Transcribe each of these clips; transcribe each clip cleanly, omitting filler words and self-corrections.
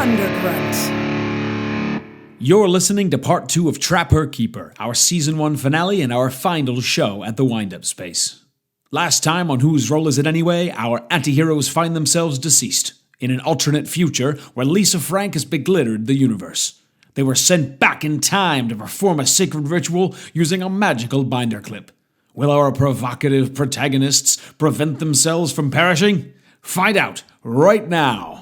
Undergrunt. You're listening to part 2 of Trapper Keeper, our season 1 finale and our final show at the wind-up space. Last time on Whose Role Is It Anyway, our antiheroes find themselves deceased, in an alternate future where Lisa Frank has beglittered the universe. They were sent back in time to perform a sacred ritual using a magical binder clip. Will our provocative protagonists prevent themselves from perishing? Find out right now.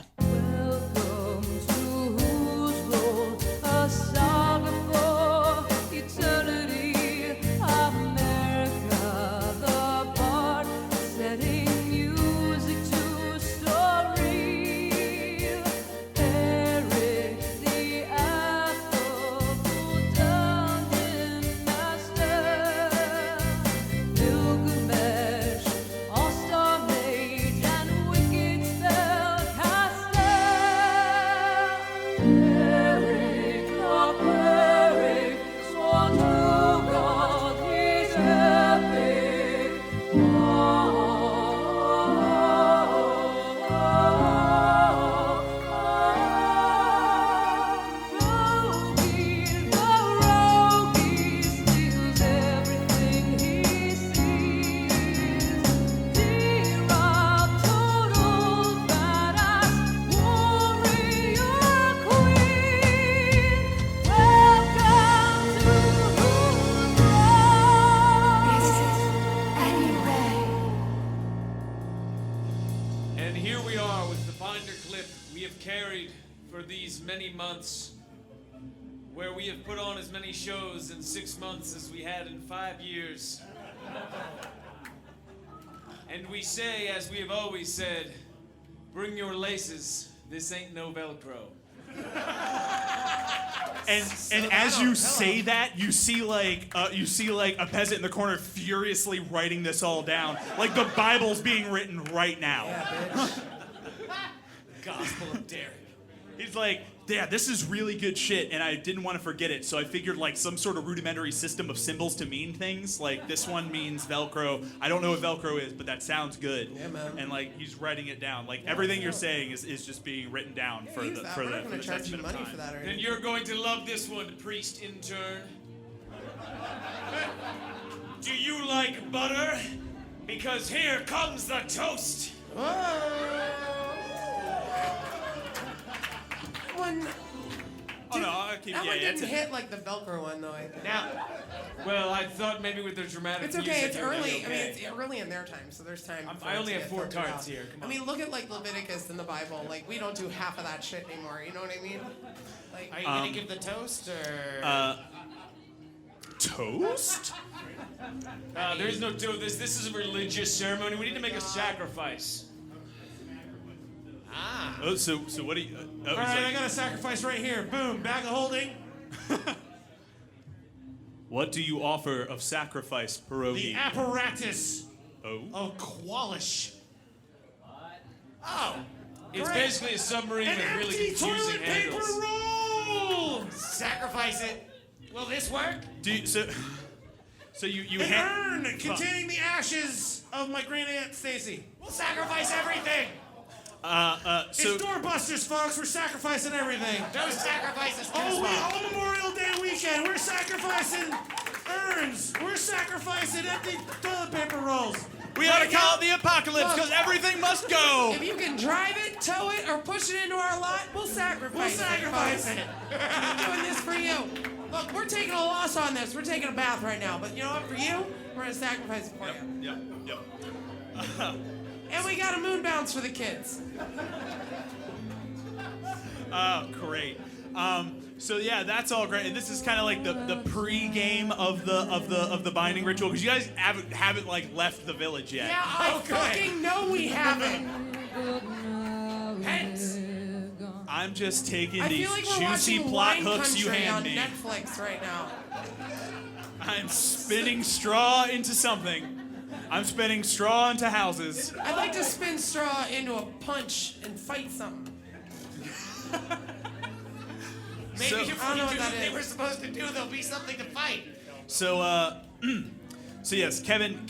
Where we have put on as many shows in 6 months as we had in 5 years. And we say, as we have always said, bring your laces, this ain't no Velcro. And as you say that, you see like a peasant in the corner furiously writing this all down, like the Bible's being written right now. Yeah, bitch. Gospel of Derek. He's like, yeah, this is really good shit, and I didn't want to forget it, so I figured like some sort of rudimentary system of symbols to mean things. Like this one means Velcro. I don't know what Velcro is, but that sounds good. Yeah, man. And like he's writing it down. Like everything you're saying is just being written down for the for We're the gonna charge you estimate of money time. for that, or Then you're going to love this one, priest intern. Do you like butter? Because here comes the toast. Oh no, I'll keep. That one It's didn't hit like the Velcro one though. I think. Now, well, I thought maybe with their dramatic It's okay. music, It's it would be early. I mean, okay. it's early in their time, so there's time. for I it only to have get 4 filtered cards out. here. Come on. I mean, look at like Leviticus in the Bible. Like we don't do half of that shit anymore. You know what I mean? Like, Are you gonna give the toast or? Toast? There's no toast. This is a religious ceremony. We need to make a sacrifice. Ah. Oh, so what do you? All right, I got a sacrifice right here. Boom, bag of holding. What do you offer of sacrifice, pierogi? The apparatus Oh. of Qualish. Oh, It's great. basically a submarine An with really empty confusing toilet paper handles. roll. Sacrifice it. Will this work? Do you, so you An hand. urn containing the ashes of my great aunt Stacy. We'll sacrifice everything. It's doorbusters, folks. We're sacrificing everything. Those sacrifices. All Memorial Day weekend, we're sacrificing urns. We're sacrificing empty toilet paper rolls. We ought to call it the apocalypse because everything must go. if you can drive it, tow it, or push it into our lot, we'll sacrifice We'll sacrifice it. it. I'm doing this for you. Look, we're taking a loss on this. We're taking a bath right now, but you know what? For you, we're gonna sacrifice it for you. Yep. And we got a moon bounce for the kids. Oh, great. So yeah, that's all great. And this is kind of like the pre-game of the binding ritual because you guys haven't like left the village yet. Yeah, I fucking know we haven't. Hence. I'm just taking I these feel like we're juicy watching plot Wine hooks you Country on hand me. Netflix right now. I'm spinning straw into something. I'm spinning straw into houses. I'd like to spin straw into a punch and fight something. Maybe So- if I don't know we what do that what they is. were supposed to do, there'll be something to fight. So yes, Kevin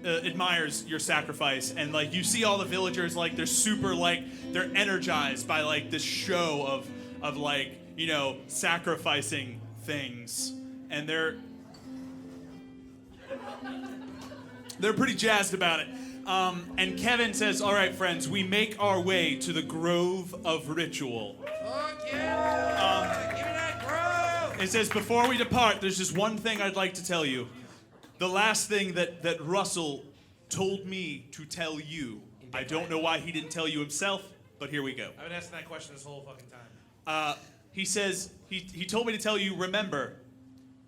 admires your sacrifice, and like you see all the villagers like they're super like they're energized by like this show of like sacrificing things, and they're pretty jazzed about it. And Kevin says, "All right, friends, we make our way to the Grove of Ritual." Fuck yeah! Give me that grove! It says, "Before we depart, there's just one thing I'd like to tell you. The last thing that Russell told me to tell you. I don't know why he didn't tell you himself, but here we go." I've been asking that question this whole fucking time. He says, he told me to tell you, remember,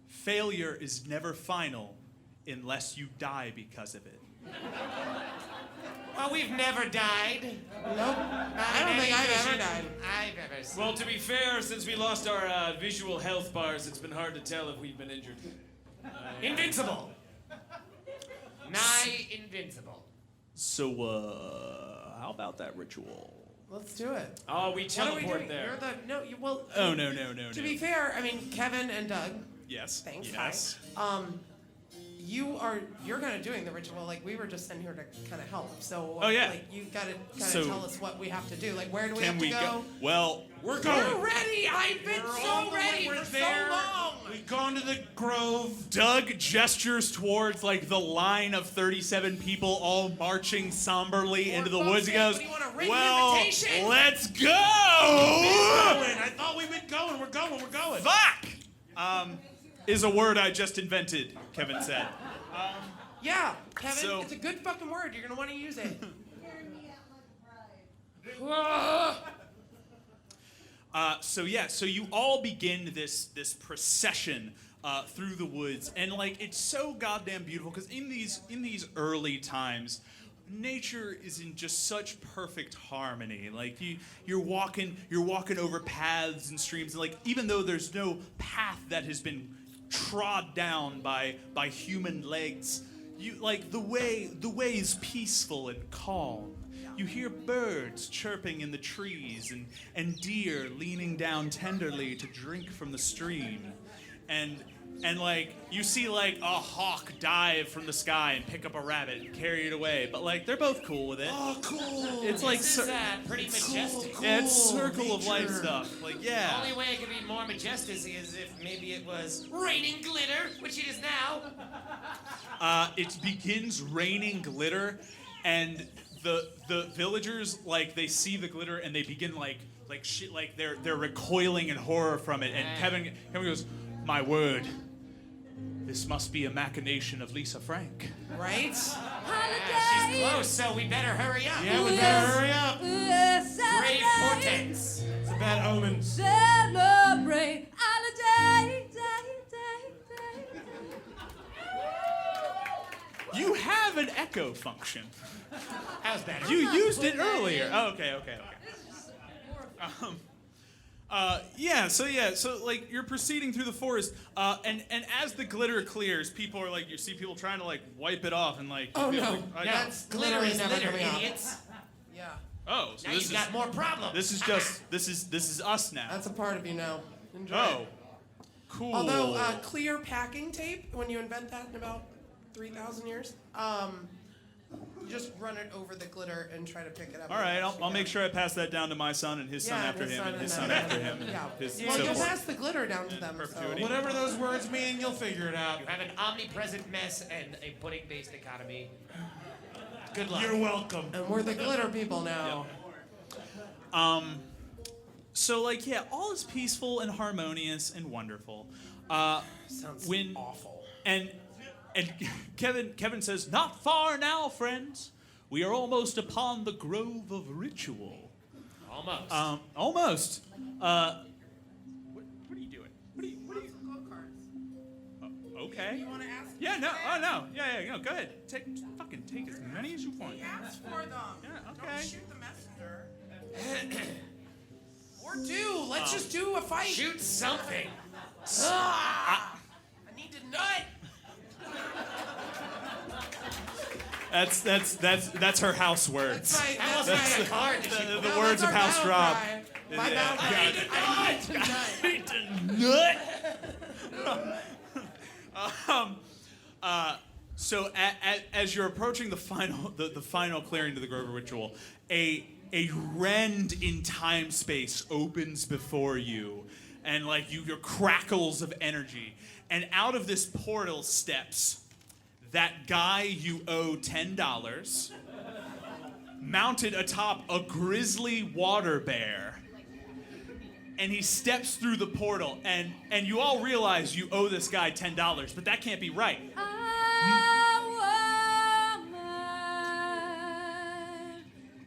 failure is never final unless you die because of it. Well, we've never died. Nope. I don't think I've ever died. I've ever seen. Well, to be fair, since we lost our visual health bars, it's been hard to tell if we've been injured. Invincible. Nigh invincible. So, how about that ritual? Let's do it. Oh, we What are we teleport doing? there. You're the no. You well. Oh, no. To be fair, I mean Kevin and Doug. Yes. Thanks. Yes. Hi. You're kind of doing the ritual. Like we were just in here to kind of help. So Oh, yeah. like you got to kind of So- tell us what we have to do. Like where do we Can have we to go? Well, We're going. We're ready. I've been We're so on the way. ready We're for there. so long. We've gone to the grove. Doug gestures towards like the line of 37 people all marching somberly into the fuck's woods. He sake, goes, what do you want, a written "Well, invitation?" let's go." Going. I thought we'd been going. We're going. We're going. Fuck! Is a word I just invented, Kevin said. Yeah, Kevin, So- it's a good fucking word. You're gonna want to use it. So you all begin this procession through the woods, and like it's so goddamn beautiful because in these early times, nature is in just such perfect harmony. Like you're walking over paths and streams, and like even though there's no path that has been trod down by human legs, you like the way is peaceful and calm. You hear birds chirping in the trees and deer leaning down tenderly to drink from the stream. And like you see like a hawk dive from the sky and pick up a rabbit and carry it away. But like they're both cool with it. Oh, cool. It's like This is pretty majestic. yeah, it's circle of life stuff. Like yeah. The only way it could be more majestic is if maybe it was raining glitter, which it is now. It begins raining glitter, and the villagers like they see the glitter and they begin like shit, like they're recoiling in horror from it. And Kevin goes, "My word, this must be a machination of Lisa Frank." Right? She's close, so we better hurry up. Yeah, we better hurry up. Great portents. It's a bad omen. Celebrate holiday, day. You have an echo function. That was better. You used it earlier. Oh, okay. So like you're proceeding through the forest, and as the glitter clears, people are like, you see people trying to like wipe it off and like. Oh, no. That's glitter is never litter, coming out. idiots. Yeah. Oh, so Now this you've is got more problems. this is us now. That's a part of you now. Enjoy Oh, it. cool. Although clear packing tape, when you invent that in about 3,000 years, you just run it over the glitter and try to pick it up. All right, I'll make sure I pass that down to my son and his son Yeah, after his him son and his and son after him. Yeah. His, Well, so you'll forth. pass the glitter down to them. perpetuity. So. Whatever those words mean, you'll figure it out. You have an omnipresent mess and a pudding-based economy. Good luck. You're welcome. And we're the glitter people now. So like yeah, all is peaceful and harmonious and wonderful. Sounds when awful. And Kevin says, "Not far now, friends. We are almost upon the Grove of Ritual." Almost. Almost. What are you doing? What are you? Oh, okay. You want to ask? Yeah. No. Oh no. Yeah. No. Go ahead. Take as many as you want. Ask for them. Yeah, okay. Don't shoot the messenger. Or do. Let's just do a fight. Shoot something. I need to nut. That's her house words. That wasn't a card. that she- The words of House Drop. My Yeah. battle cry. I need to nut. Nut. So as you're approaching the final clearing to the Grover ritual, a rend in time space opens before you, and like your crackles of energy, and out of this portal steps that guy you owe $10, mounted atop a grizzly water bear. And he steps through the portal, and you all realize you owe this guy $10, but that can't be right.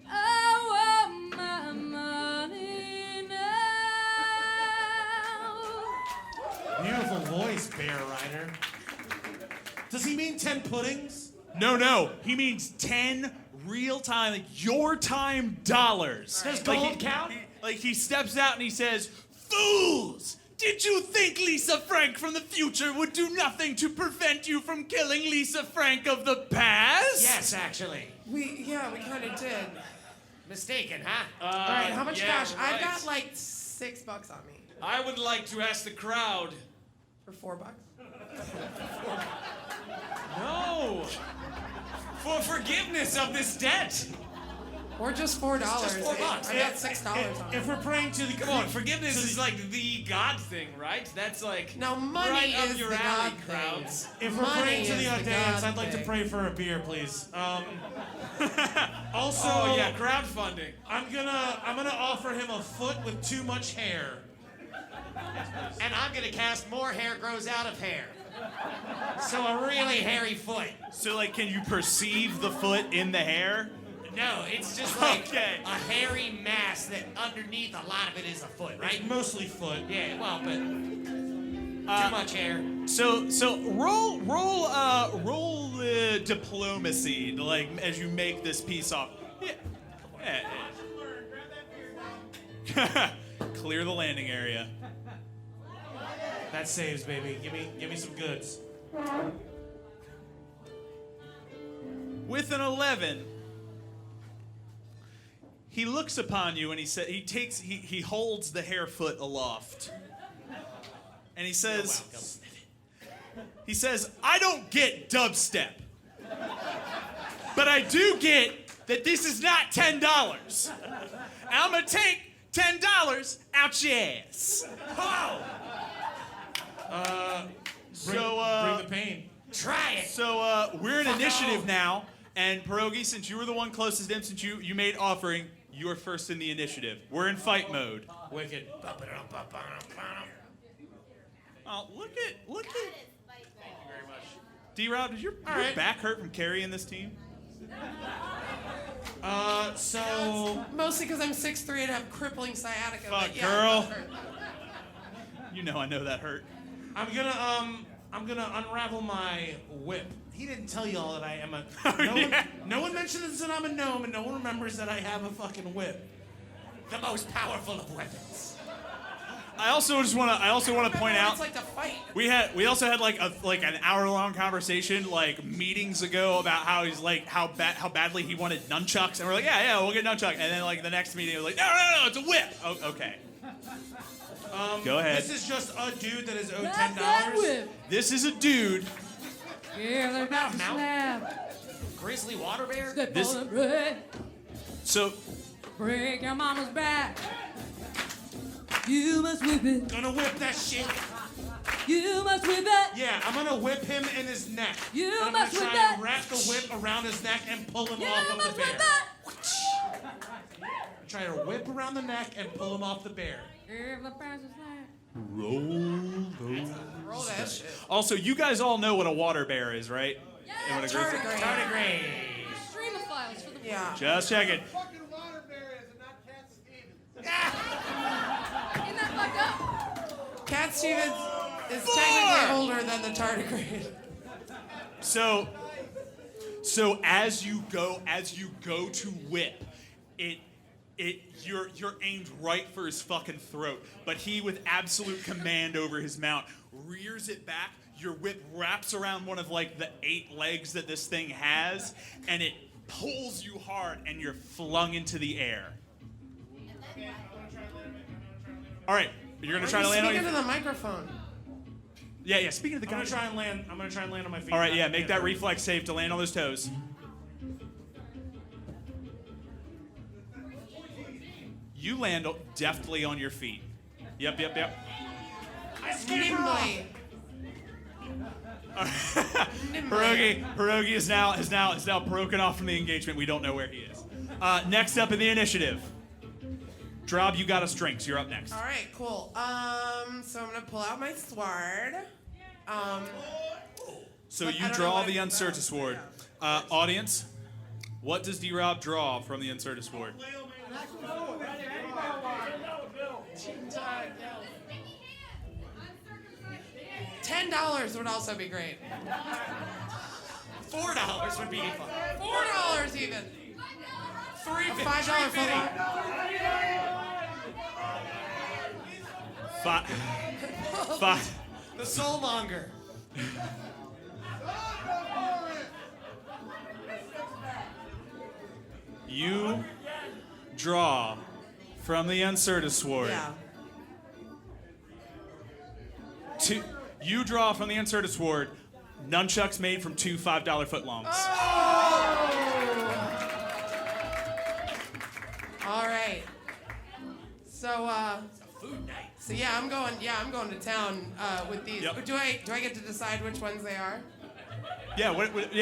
I want my money now. Beautiful voice, Bear Rider. Does he mean 10 puddings? No, he means 10 real-time, like your time dollars. Does Like, gold count? He steps out and he says, "Fools! Did you think Lisa Frank from the future would do nothing to prevent you from killing Lisa Frank of the past?" Yes, actually. We kind of did. Mistaken, huh? All right, how much yeah, cash? I've right. got like $6 on me I would like to ask the crowd. for $4. No. For forgiveness of this debt. Or just $4. Just $4. I got $6 on me. If we're praying to the Come on, forgiveness is like the God thing, right? That's like Now, money right up is your the alley, God thing. crowds. If we're Money praying to is the the audience, God I'd like to thing. pray for a beer, please. Also, Oh yeah, crowdfunding. I'm gonna offer him a foot with too much hair. And I'm gonna cast more hair grows out of hair. So a really hairy foot. So, like, can you perceive the foot in the hair? No, it's just like Okay. a hairy mass that underneath a lot of it is a foot, right? Right? Mostly foot. Yeah, well, but too much hair. So roll diplomacy, like, as you make this piece off. Yeah. Clear the landing area. That saves, baby. Give me some goods. With an 11, he looks upon you and he holds the hair foot aloft. And he says, "I don't get dubstep. But I do get that this is not $10. And I'm gonna take $10 out your ass." Bring the pain. Try it. So we're in initiative now, and Pierogi, since you were the one closest to him, since you made offering, you're first in the initiative. We're in fight mode. Wicked. Oh, look at. D-Rob, does your back hurt from carrying this team? So Mostly because I'm 6'3" and have crippling sciatica. Fuck, but yeah, girl. it does hurt. You know I know that hurt. I'm gonna unravel my whip. He didn't tell you all that I am a. No one mentions that I'm a gnome, and no one remembers that I have a fucking whip. The most powerful of weapons. I also want to point out It's like to fight. we also had like an hour-long conversation like meetings ago about how he's like how badly he wanted nunchucks, and we're like yeah we'll get nunchuck, and then like the next meeting it was like no it's a whip. Oh, okay. Go ahead. This is just a dude that is owed That's that $10. whip. This is a dude. Yeah, they're about to Mount. snap. Grizzly water bear? Step This- on the bread. So Break your mama's back. You must whip it. Gonna whip that shit. You must whip it. Yeah, I'm gonna whip him in his neck. You and I'm must gonna whip try that. and wrap the whip around his neck and pull him You off must of the whip bear. it. Try to whip around the neck and pull him off the bear. If the price is right. Roll that shit. also you guys all know what a water bear is, right? And what a grizzly- Tardigrade. Streamophiles for the Yeah. Just checking. Fucking water bear is and not Cat Stevens. Isn't that fucked up? Cat Stevens is technically older than the tardigrade. So as you go to whip, you're aimed right for his fucking throat. But he, with absolute command over his mount, rears it back. Your whip wraps around one of like the 8 legs that this thing has, and it pulls you hard, and you're flung into the air. All right, you're gonna try to land on Speak your. into the microphone. Yeah. Speaking of the I'm gonna guy. try and land. I'm gonna try and land on my feet. All right, yeah. Make that reflex save to land on those toes. You land deftly on your feet. Yep. I scamper off. Nimbly. Pierogi is now broken off from the engagement. We don't know where he is. Next up in the initiative, Drob, you got us drinks. You're up next. All right, cool. So I'm gonna pull out my sword. So But I you don't know draw what the I- Uncerta sword. Audience, what does D-Rob draw from the Uncerta sword? $10 would also be great. $4 would be fun. $4 even. A $5 footlong. Five. The soulmonger. You draw from the Uncerta sword. Yeah. You draw from the Uncerta sword nunchucks made from two $5 footlongs. All right. So Food night. so yeah, I'm going to town with these. Yep. Do I get to decide which ones they are? Yeah.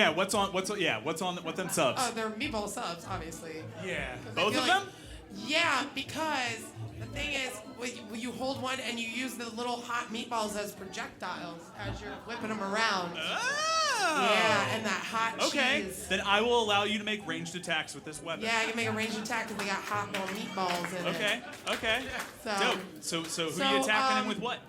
What's on what them subs? Oh, they're meatball subs, obviously. Yeah. 'Cause I Both feel of like- them? Yeah, because the thing is, when you hold one and you use the little hot meatballs as projectiles as you're whipping them around. Oh. Yeah, and that hot Okay. cheese. Then I will allow you to make ranged attacks with this weapon. Yeah, I can make a ranged attack because they got hot little meatballs in it. Okay. So, Dope. So who So, you attacking him with what?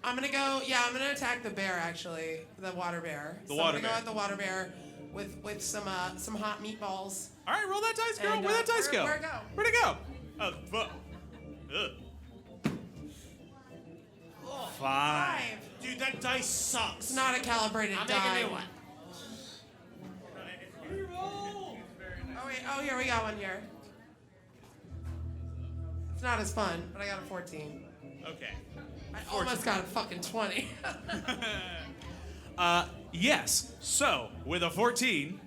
I'm gonna attack the bear actually, the water bear. The so water I'm bear. gonna go at the water bear with some hot meatballs. All right, roll that dice, girl. And, Where'd that dice go? where'd it go? Where'd it go? Oh, fuck. Ugh. 5. Dude, that dice sucks. It's not a calibrated I'll die. make a new one. Oh wait, here we got one here. It's not as fun, but I got a 14. Okay. I almost got a fucking 20. Yes. So with a 14,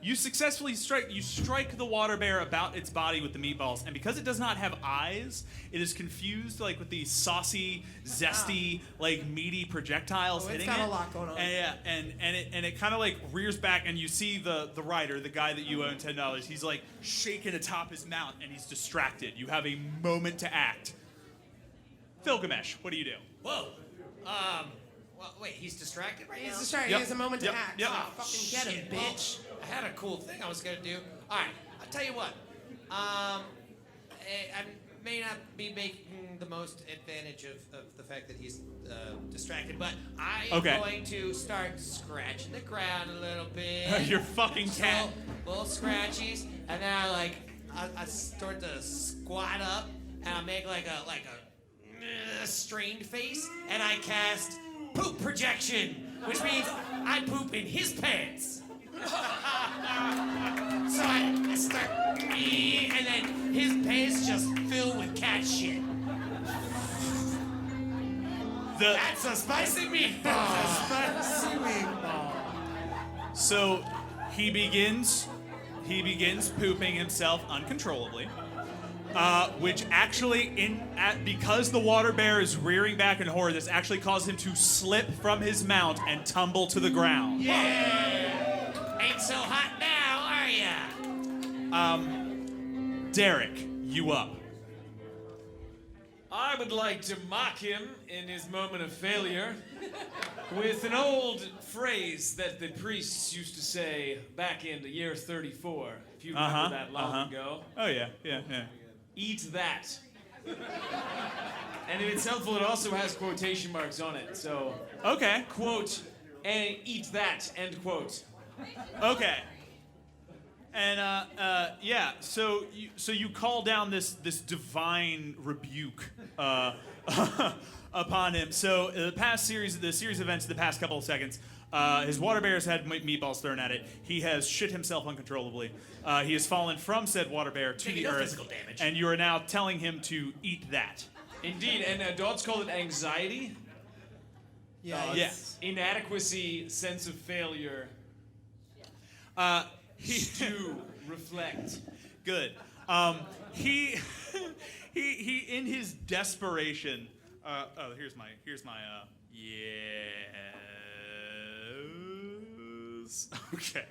you successfully strike the water bear about its body with the meatballs, and because it does not have eyes, it is confused like with these saucy, zesty, like meaty projectiles Oh, it's hitting got it. a lot going on. And it kind of like rears back, and you see the rider, the guy that you owe $10. He's like shaking atop his mount, and he's distracted. You have a moment to act. Filgamesh, what do you do? Whoa. Well, wait, he's distracted right He's now? distracted. Yep. He has a moment Yep. to act. Yep. Oh, fucking get him, Shit, bitch. well, I had a cool thing I was gonna do. All right, I'll tell you what. I may not be making the most advantage of the fact that he's distracted, but I am Okay. going to start scratching the ground a little bit. Your fucking cat. Little scratchies, and then I start to squat up, and I make like a strained face, and I cast poop projection, which means I poop in his pants. So I start, and then his pants just fill with cat shit. That's a spicy meatball. Spicy meatball. So he begins pooping himself uncontrollably, which actually because the water bear is rearing back in horror, this actually caused him to slip from his mount and tumble to the ground. Yeah. Ain't so hot now, are ya? Derek, you up. I would like to mock him in his moment of failure with an old phrase that the priests used to say back in the year 34, if you remember that long ago. Oh yeah. Eat that. And if it's helpful, it also has quotation marks on it. So, Okay. quote, and eat that, end quote. Okay. And so you call down this divine rebuke upon him. So the series of events, the past couple of seconds, his water bear's had meatballs thrown at it. He has shit himself uncontrollably. He has fallen from said water bear to Taking the no earth, physical damage. and you are now telling him to eat that. Indeed, and adults call it anxiety, Yeah. Yes. inadequacy, sense of failure. Do reflect. Good. He he in his desperation. Here's my yes. Okay.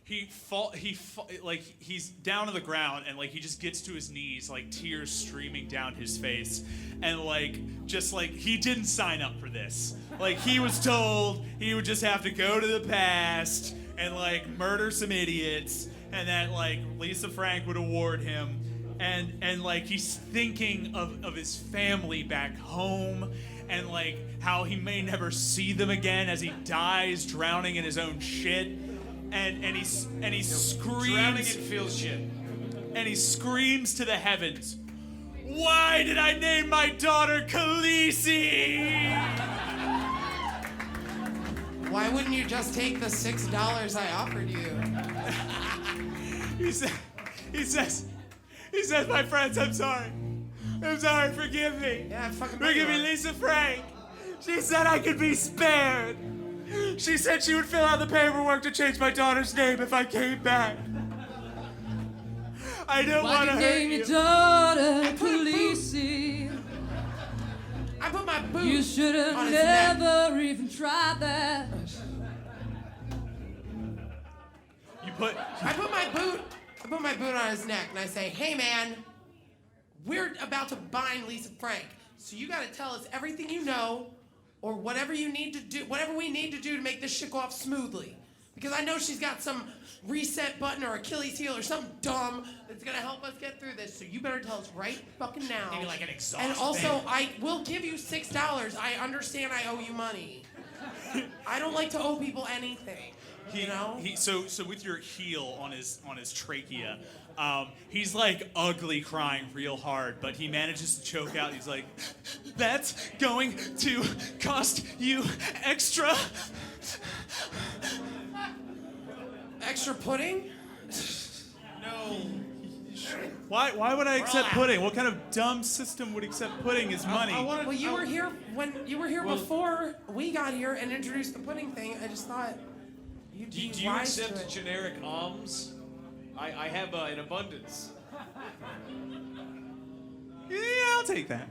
He's down on the ground and like he just gets to his knees, like tears streaming down his face, and he didn't sign up for this. Like he was told he would just have to go to the past and like murder some idiots, and that like Lisa Frank would award him, and like he's thinking of his family back home, and like how he may never see them again as he dies drowning in his own shit. And he screams. Drowning in feels shit. And he screams to the heavens, "Why did I name my daughter Khaleesi?" Why wouldn't you just take the $6 I offered you? He says, "My friends, I'm sorry. Forgive me. Yeah, fucking Forgive me, Lisa Frank. She said I could be spared. She said she would fill out the paperwork to change my daughter's name if I came back. I don't want to Why hurt name you." your daughter Khaleesi? I put my boot You should have on his neck. never even tried that. You put. I put my boot on his neck and I say, "Hey man, we're about to bind Lisa Frank, so you gotta tell us everything you know, or whatever you need to do, whatever we need to do to make this shit go off smoothly. Because I know she's got some reset button or Achilles heel or something dumb that's gonna help us get through this. So you better tell us right fucking now. Maybe like an exhaust And also, fan. I will give you $6. I understand I owe you money. I don't like to owe people anything. You know? So with your heel on his trachea, he's like ugly crying real hard, but he manages to choke out. He's like, "That's going to cost you extra." Extra pudding? No. Why would I accept pudding? What kind of dumb system would accept pudding as money? Well, you were here before we got here and introduced the pudding thing. I just thought you'd Do be you wise to accept it. generic alms? I have in abundance. Yeah, I'll take that.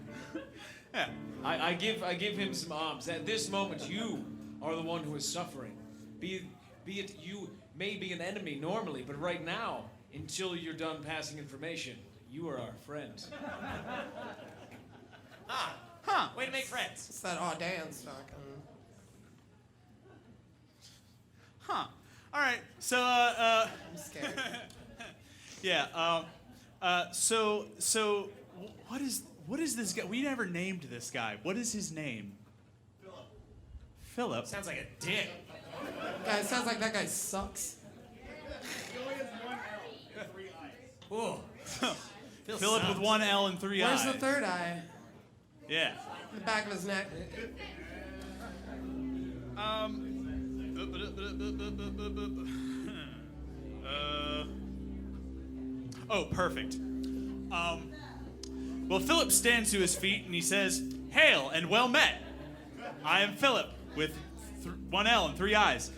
Yeah. I give him some alms. At this moment, you are the one who is suffering. Be it you may be an enemy normally, but right now, until you're done passing information, you are our friend. Huh. Way to make friends. It's that odd dance talking. Huh. All right. So I'm scared. yeah. So what is this guy? We never named this guy. What is his name? Philip. Sounds like a dick. Guys, sounds like that guy sucks. Ooh. Philip with one L and three Where's eyes. the third eye? Yeah. In the back of his neck. Oh, perfect. Well, Philip stands to his feet and he says, "Hail and well met. I am Philip with one L and three eyes."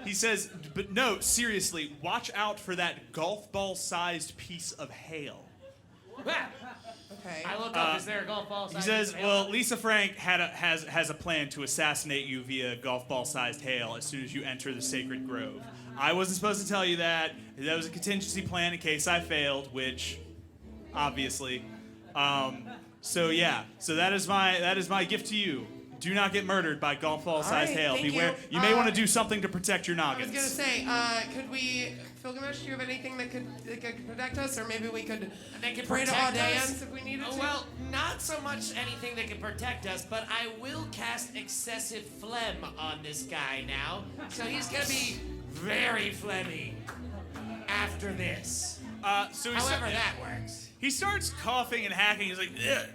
He says, "But no, seriously, watch out for that golf ball-sized piece of hail." Okay. I look up. Is there a golf ball? He says, "Well, Lisa Frank has a plan to assassinate you via golf ball-sized hail as soon as you enter the sacred grove. I wasn't supposed to tell you that. That was a contingency plan in case I failed, which, obviously. So yeah. So that is my gift to you. Do not get murdered by golf ball-sized All right, hail. thank Beware. you. You may want to do something to protect your I was noggins." gonna say, could we, Filgamesh, do you have anything that could protect us, or maybe we could That can pray to protect us? Audience if we needed to? Well, not so much anything that can protect us, but I will cast excessive phlegm on this guy now. So he's gonna be very phlegmy after this. So he However that works. he starts coughing and hacking. He's like, "Ugh."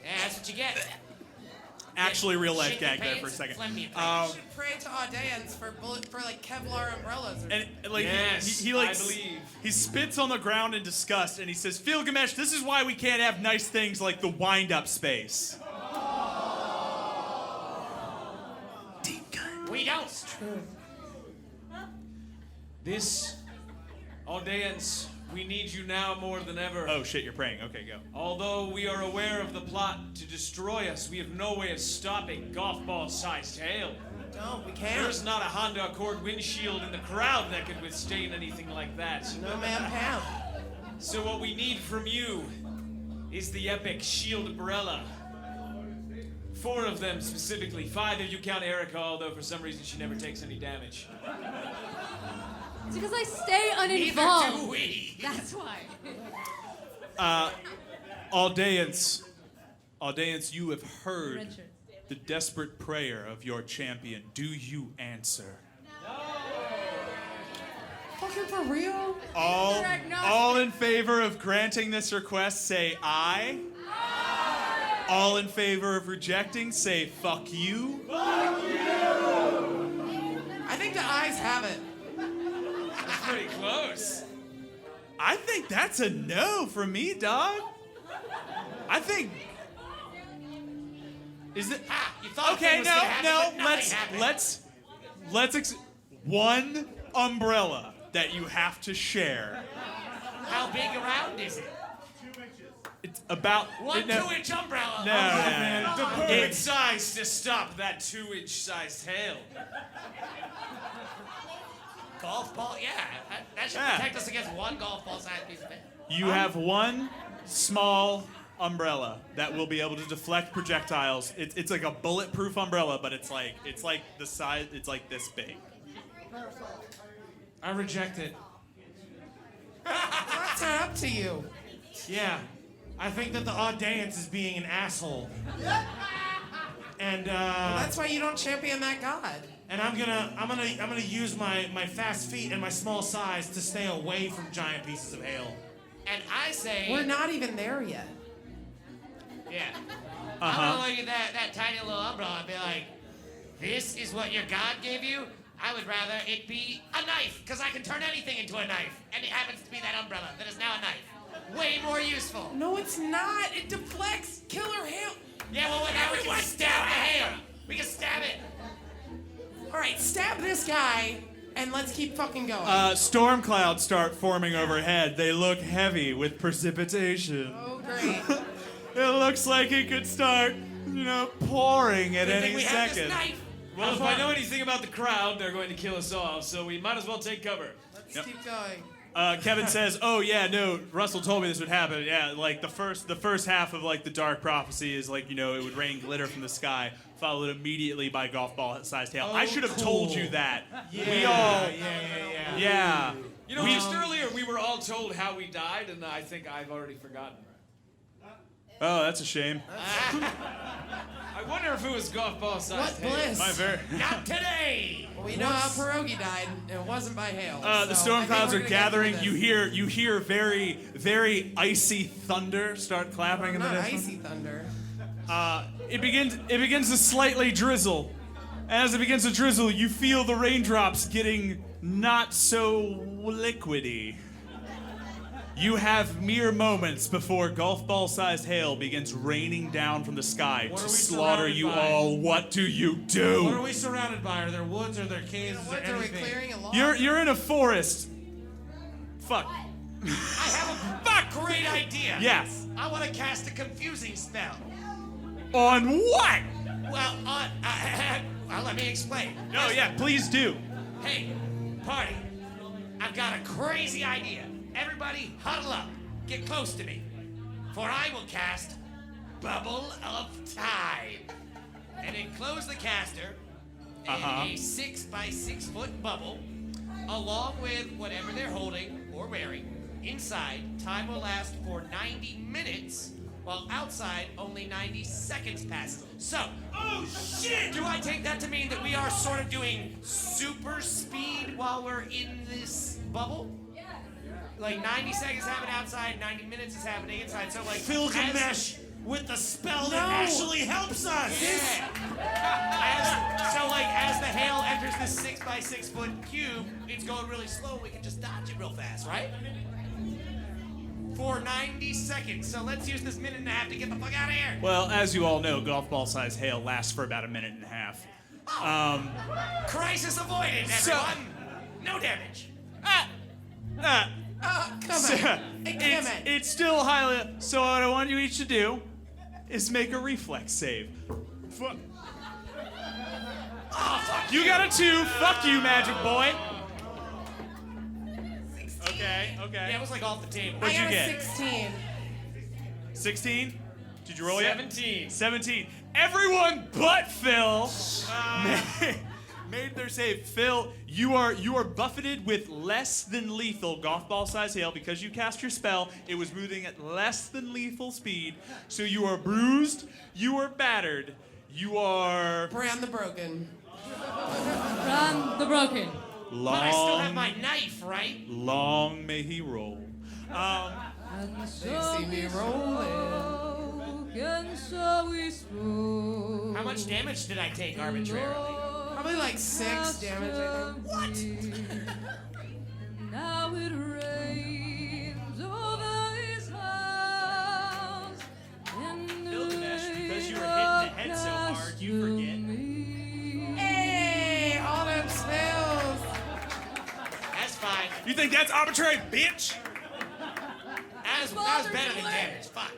Yeah, that's what you get. actually real life Shit gag there pains, for a second. phlegmy You pains. should pray to audience for like Kevlar umbrellas. Or And like Yes, he like I believe. he spits on the ground in disgust and he says, "Gilgamesh, this is why we can't have nice things like the wind-up space." Deep cut. We don't. This audience, we need you now more than ever. Oh shit, you're praying. Okay, go. Although we are aware of the plot to destroy us, we have no way of stopping golf ball-sized hail. don't, we can't. There's not a Honda Accord windshield in the crowd that could withstand anything like that. No man Pam. So what we need from you is the epic shield umbrella. 4 of them specifically. 5 if you count Erica, although for some reason she never takes any damage. It's because I stay Neither uninvolved. do we. That's why. Audience, you have heard Richard. the desperate prayer of your champion. Do you answer? Fucking for real? All, They're agnostic. all in favor of granting this request, say aye. All in favor of rejecting, say fuck you. I think the eyes have it. That's pretty close. I think that's a no from me, dog. I think. Is it? Ah, you thought Okay, things was gonna happen, but nothing let's happened. one umbrella that you have to share. How big around is it? It's about One no, 2-inch umbrella. No, The no. perfect size to stop that 2-inch sized hail. Golf ball, yeah. That should Yeah. protect us against one golf ball sized piece of hail. You have one small umbrella that will be able to deflect projectiles. It's like a bulletproof umbrella, but it's like the size. It's like this big. I reject it. That's not up to you. Yeah, I think that the audience is being an asshole. And That's why you don't champion that god. and I'm gonna use my fast feet and my small size to stay away from giant pieces of hail. And I say, We're not even there yet. yeah. I'm gonna look at that tiny little umbrella and be like, this is what your God gave you? I would rather it be a knife, because I can turn anything into a knife. And it happens to be that umbrella that is now a knife. Way more useful. No, it's not. It deflects killer hail. Yeah, well, now we can stab the hail. We can stab it. All right, stab this guy, and let's keep fucking going. Storm clouds start forming overhead. They look heavy with precipitation. Oh, great. It looks like it could start, pouring at Good thing any we have second. this knife. Well, if I know anything about the crowd, they're going to kill us all, so we might as well take cover. Let's keep going. Kevin says, "Oh yeah, no. Russell told me this would happen. Yeah, like the first half of like the dark prophecy is like it would rain glitter from the sky, followed immediately by golf ball sized hail. I should have told you that. We all, yeah. You know, just earlier we were all told how we died, and I think I've already forgotten. Oh, that's a shame. I wonder if it was golf ball What sized hail. bliss. My very. Not today. We know how pierogi died, and it wasn't by hail. The so storm I think clouds we're are gonna get gathering. through You this. hear very, very icy thunder start clapping in the Not distance. icy thunder. It begins to slightly drizzle. As it begins to drizzle, you feel the raindrops getting not so liquidy. You have mere moments before golf ball-sized hail begins raining down from the sky What to are we slaughter surrounded you by? all. What do you What are do? we surrounded by? Are there woods? Are there caves? Is there What are we anything? clearing a lawn? You're in a forest. Fuck. I have a great idea. Yes. I want to cast a confusing spell. On what? Well, well, let me explain. No, yeah, please do. Hey, party. I've got a crazy idea. Everybody huddle up. Get close to me. For I will cast Bubble of Time. And enclose the caster in a 6 by 6 foot bubble, along with whatever they're holding or wearing. Inside, time will last for 90 minutes, while outside, only 90 seconds pass. So, oh shit! Do I take that to mean that we are sort of doing super speed while we're in this bubble? Like 90 seconds happen outside, 90 minutes is happening inside. So like Gilgamesh, with the spell No. that actually helps us. Yeah. As the hail enters this 6x6 foot cube, it's going really slow. We can just dodge it real fast, right? For 90 seconds. So let's use this minute and a half to get the fuck out of here. Well, as you all know, golf ball size hail lasts for about a minute and a half. Crisis avoided, everyone. No damage. Come on. Hey, come on. It's still highly. So what I want you each to do is make a reflex save. Oh, fuck You got a 2. Fuck you, magic boy. Okay. Yeah, it was like off the table. I got you a get? 16. 16? Did you roll yet? 17. 17. Everyone but Phil made their save. Phil, you are buffeted with less than lethal golf ball size hail because you cast your spell. It was moving at less than lethal speed. So you are bruised, you are battered, you are Brand the broken. Run the broken. But I still have long. my knife, right? Long may he roll. And so see me we rolling. spoke, and so we spoke. How much damage did I take arbitrarily? Probably like 6 damage, I think. What? Now it rains over his house. Gilgamesh, because you were hitting the head so hard, you forget. Hey, all them spells. That's fine. You think that's arbitrary, bitch? That was better than damage. Fuck.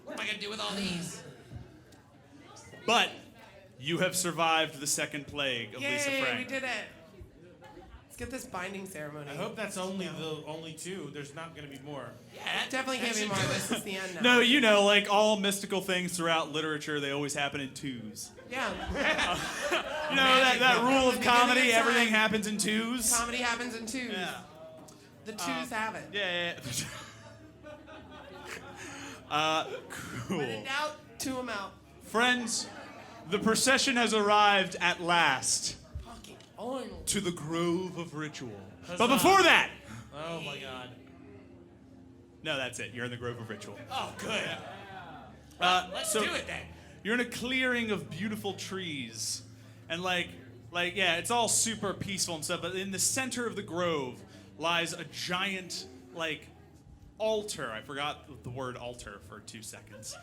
What am I gonna do with all these? But you have survived the second plague of Lisa Yay, Frank. we did it. Let's get this binding ceremony. I hope that's only 2. There's not gonna be more. Yeah, Definitely can't be more. This is the end now. No, you know, like all mystical things throughout literature, they always happen in 2s. Yeah. You know that rule of Beginning comedy, of time. everything happens in 2s. Comedy happens in 2s. Yeah. The 2s have it. Yeah. Cool. When in doubt, 2 them out. Friends, the procession has arrived at last Fucking oil. to the Grove of Ritual. But before that, Oh my god. no, that's it. You're in the Grove of Ritual. Oh, good. Let's So- do it then. You're in a clearing of beautiful trees, and like yeah, it's all super peaceful and stuff. But in the center of the grove lies a giant altar. I forgot the word altar for 2 seconds.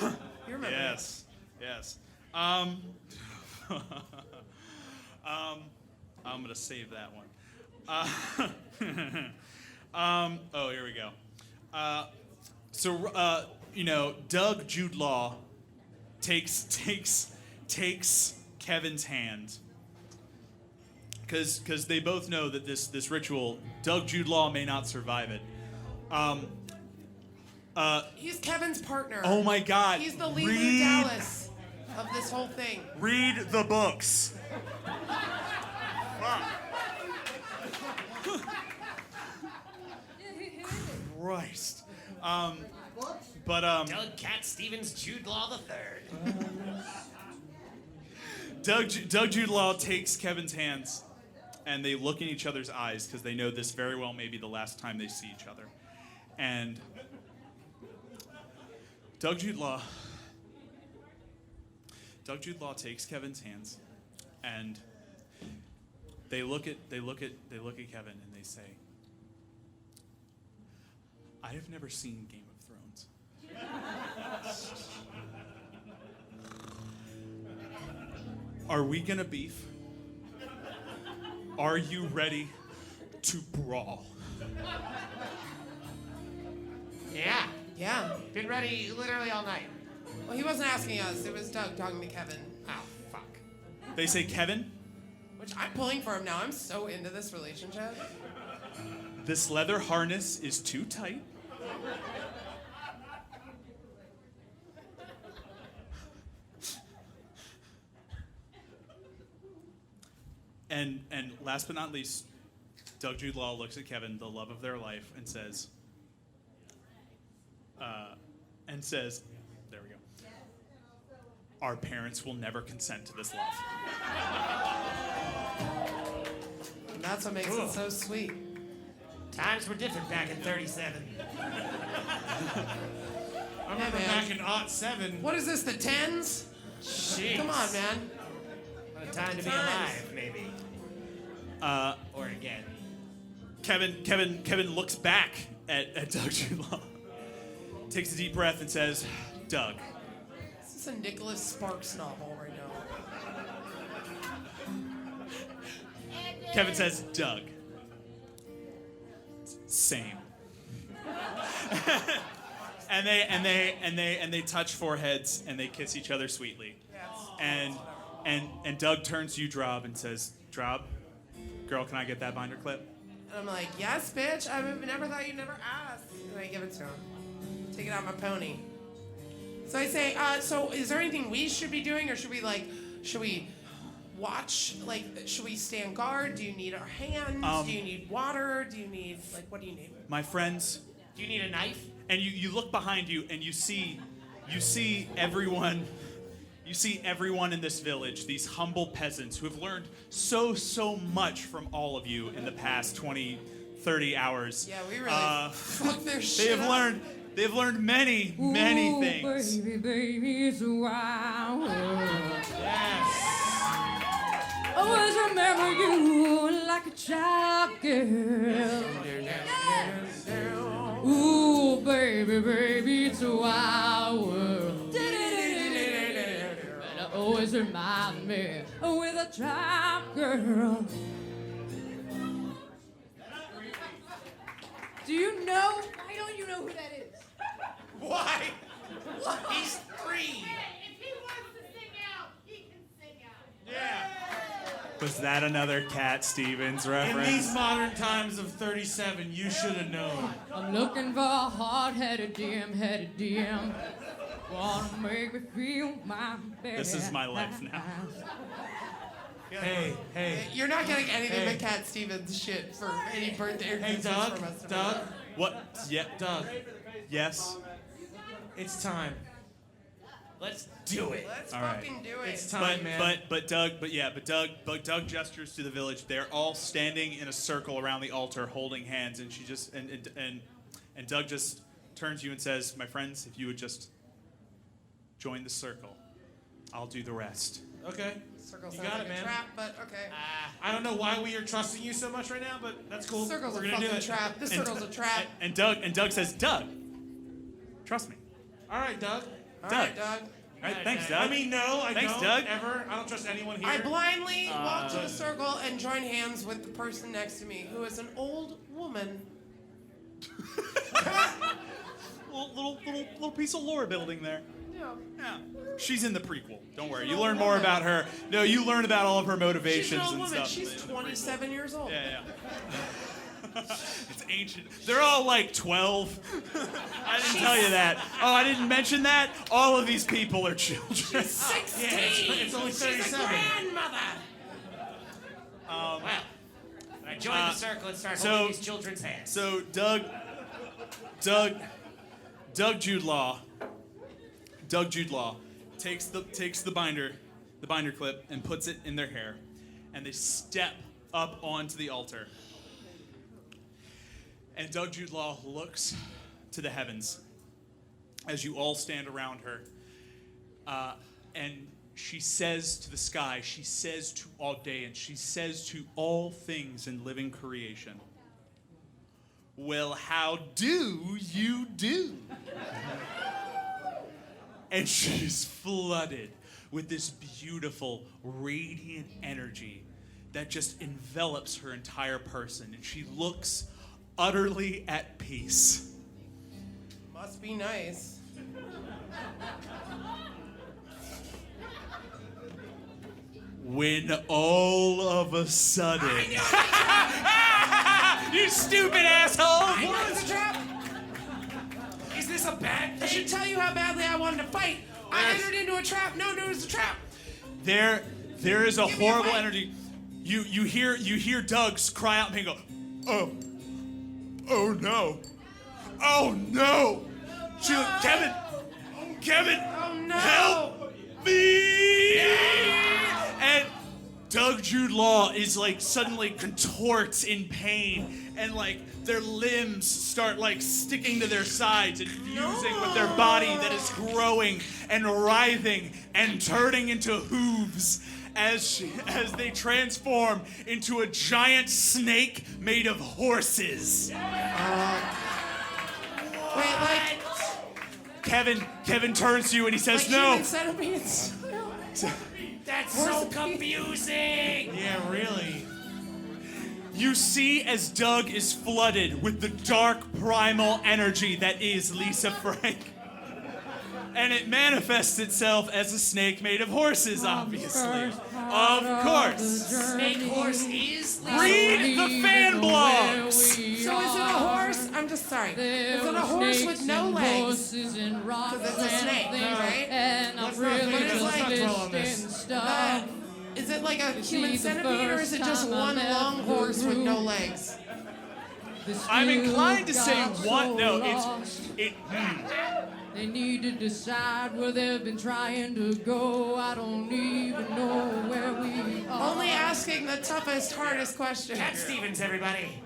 You remember Yes. I'm gonna save that one. Oh, here we go. Doug Jude Law takes Kevin's hand because they both know that this ritual, Doug Jude Law may not survive it. He's Kevin's partner. Oh my God! He's the Leland Dallas of this whole thing. Read the books. Christ. Doug Cat Stevens Jude Law III. Doug Jude Law takes Kevin's hands, and they look in each other's eyes because they know this very well may be the last time they see each other. And Doug Jude Law takes Kevin's hands, and they look at Kevin and they say, "I have never seen Game of Thrones. Are we gonna beef? Are you ready to brawl?" Yeah. Yeah. Been ready literally all night. Well, he wasn't asking us. It was Doug talking to Kevin. Oh, fuck. They say, "Kevin, Which I'm pulling for him now. I'm so into this relationship. this leather harness is too tight. And last but not least, Doug Jude Law looks at Kevin, the love of their life, and says, there we go. Our parents will never consent to this love. And that's what makes it so sweet. Times were different back in 37. I remember man. back in '07. What is this, the 10s? Jeez. Come on, man. What a time to be alive, maybe. Or again. Kevin looks back at Doug Jude-Law, takes a deep breath, and says, "Doug." This is a Nicholas Sparks novel right now. Kevin says, "Doug." Same. and they touch foreheads and they kiss each other sweetly. And Doug turns to you, Drob, and says, "Drob, girl, can I get that binder clip?" And I'm like, yes, bitch. I never thought you'd never ask. And I give it to him. Take it out my pony. So I say, so is there anything we should be doing, or should we watch? Like, should we stand guard? Do you need our hands? Do you need water? Do you need, what do you need? My friends, Do you need a knife? and you look behind you and you see everyone. You see everyone in this village, these humble peasants who have learned so much from all of you in the past 20, 30 hours. Yeah, we really fucked their shit up. They've learned many things. Baby, baby, it's a wild world. Yes. Always remember you like a child girl. Ooh, baby, baby, it's a wild world. And always remind me with a child girl. Do you know? Why don't you know who that is? Why? He's 3. If he wants to sing out, he can sing out. Yeah. Was that another Cat Stevens In reference? these modern times of 37, you should have known. I'm looking for a hard-headed, dim-headed dim. Wanna make me feel my best. This is my life now. Hey. You're not getting anything but Cat Stevens shit for any birthday or Hey, Christmas Doug. from us. Doug. What? Yeah. Doug. Yes. It's time. Let's do it. Let's All right. fucking do it. It's time, man. But Doug gestures to the village. They're all standing in a circle around the altar, holding hands, and she just and Doug just turns to you and says, "My friends, if you would just join the circle, I'll do the rest." Okay. Circle You sounds got like it, a man. trap, but okay. I don't know why we are trusting you so much right now, but that's cool. Circle's We're a gonna do fucking it. trap. This circle's a trap. And Doug says, "Doug, trust me." All right, Doug. All right, Doug. All right, thanks, Doug. I mean, no, I Thanks, don't Doug. ever. I don't trust anyone here. I blindly walk to the circle and join hands with the person next to me, who is an old woman. little piece of lore building there. Yeah. Yeah. She's in the prequel. Don't worry. You learn more about her. No, you learn about all of her motivations She's an old and woman. stuff. She's in the prequel. 27 years old. Yeah. It's ancient. They're all like 12. I didn't tell you that. Oh, I didn't mention that? All of these people are children. She's 16. it's only She's a 37. grandmother. Well, I join the circle and start so- holding these children's hands. So Doug Jude-Law takes the binder clip and puts it in their hair, and they step up onto the altar. And Doug Jude-Law looks to the heavens as you all stand around her, and she says to the sky, she says to all day, and she says to all things in living creation, "Well, how do you do?" And she's flooded with this beautiful, radiant energy that just envelops her entire person, and she looks utterly at peace. Must be nice. When all of a sudden, you stupid asshole! What is a trap? Is this a bad I thing? should tell you how badly I wanted to fight. I entered into a trap. No, it was a trap. There is a Give me a horrible mic. energy. You hear Doug's cry out and go, oh no, oh no, Kevin, Oh no. help me! Doug Jude Law is like suddenly contorts in pain, and like their limbs start like sticking to their sides and fusing with their body that is growing and writhing and turning into hooves as they transform into a giant snake made of horses. Wait, like Kevin turns to you and he says, "No." human centipedes? That's so confusing. Yeah, really. You see as Doug is flooded with the dark primal energy that is Lisa Frank. And it manifests itself as a snake made of horses, obviously. Of course. Snake horse is Read the fan blogs. So is it a horse? I'm just sorry. Is it a horse with no legs? Because it's a snake, right? And I'm Let's not really think it's just like- dwell on this. listing stuff. Is it like a human the centipede, or is it first just time I one left long the horse with no room. legs? I'm inclined to say Got one. so No, lost. They need to decide where they've been trying to go. I don't even know where we are. Only asking the toughest, hardest question. Cat Stevens, everybody.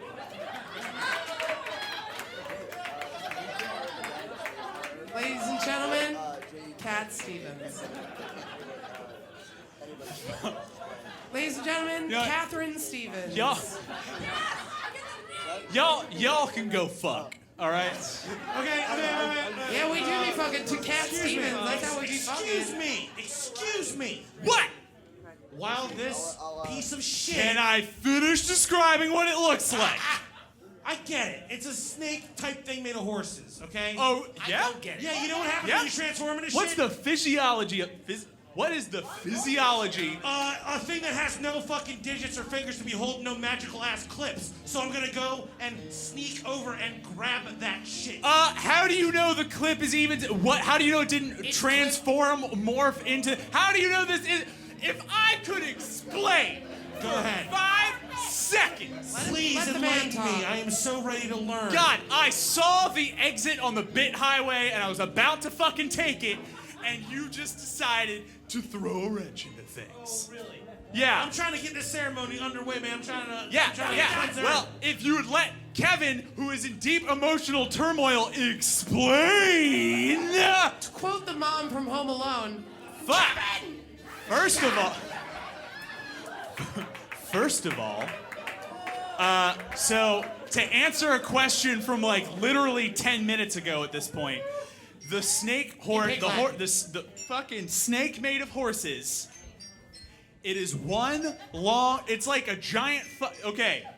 Ladies and gentlemen, Cat Stevens. Ladies and gentlemen, Yeah. Catherine Stevens. Y'all can go fuck. All right. Okay. Yeah, we do be fucking to Cat Excuse me. Stevens. That's how we be fucking. Excuse me. What? While this piece of shit. Can I finish describing what it looks like? I get it. It's a snake type thing made of horses, okay? Oh, I yeah? don't get it. Yeah, you know what happens Yeah. when you transform into What's shit? the physiology of what is the physiology? A thing that has no fucking digits or fingers to be holding no magical ass clips. So I'm gonna go and sneak over and grab that shit. How do you know the clip is even how do you know it didn't transform, morph into how do you know this is if I could explain Go ahead. 5 seconds. Please let the man enlighten talk. me. I am so ready to learn. God, I saw the exit on the bit highway and I was about to fucking take it, and you just decided to throw a wrench into things. Oh, really? Yeah. I'm trying to get this ceremony underway, man. I'm trying to. Yeah, I'm trying to yeah. get things Well, if you would let Kevin, who is in deep emotional turmoil, explain. To quote the mom from Home Alone, Fuck. First of all, so to answer a question from like literally 10 minutes ago at this point, the snake horse, the fucking snake made of horses. It is one long. It's like a giant.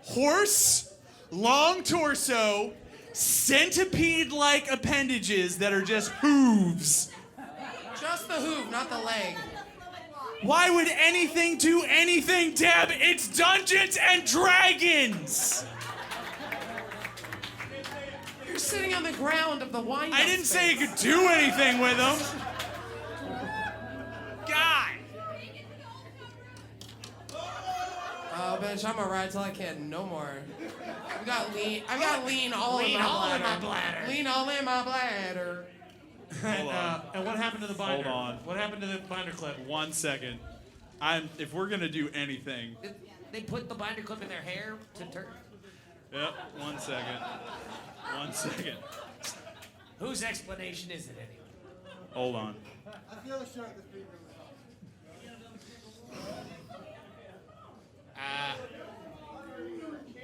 Horse, long torso, centipede-like appendages that are just hooves. just the hoof, not the leg. Why would anything do anything, Deb? It's Dungeons and Dragons. You're sitting on the ground of the wind-up I didn't say you space. could do anything with them. God. Oh, bitch, I'm gonna ride till I can't no more. I got lean all in my bladder. Lean all in my bladder. And what happened to the binder? Hold on. What happened to the binder clip? 1 second. If we're gonna do anything. They put the binder clip in their hair to turn. Yep. 1 second. 1 second. Whose explanation is it anyway? Hold on.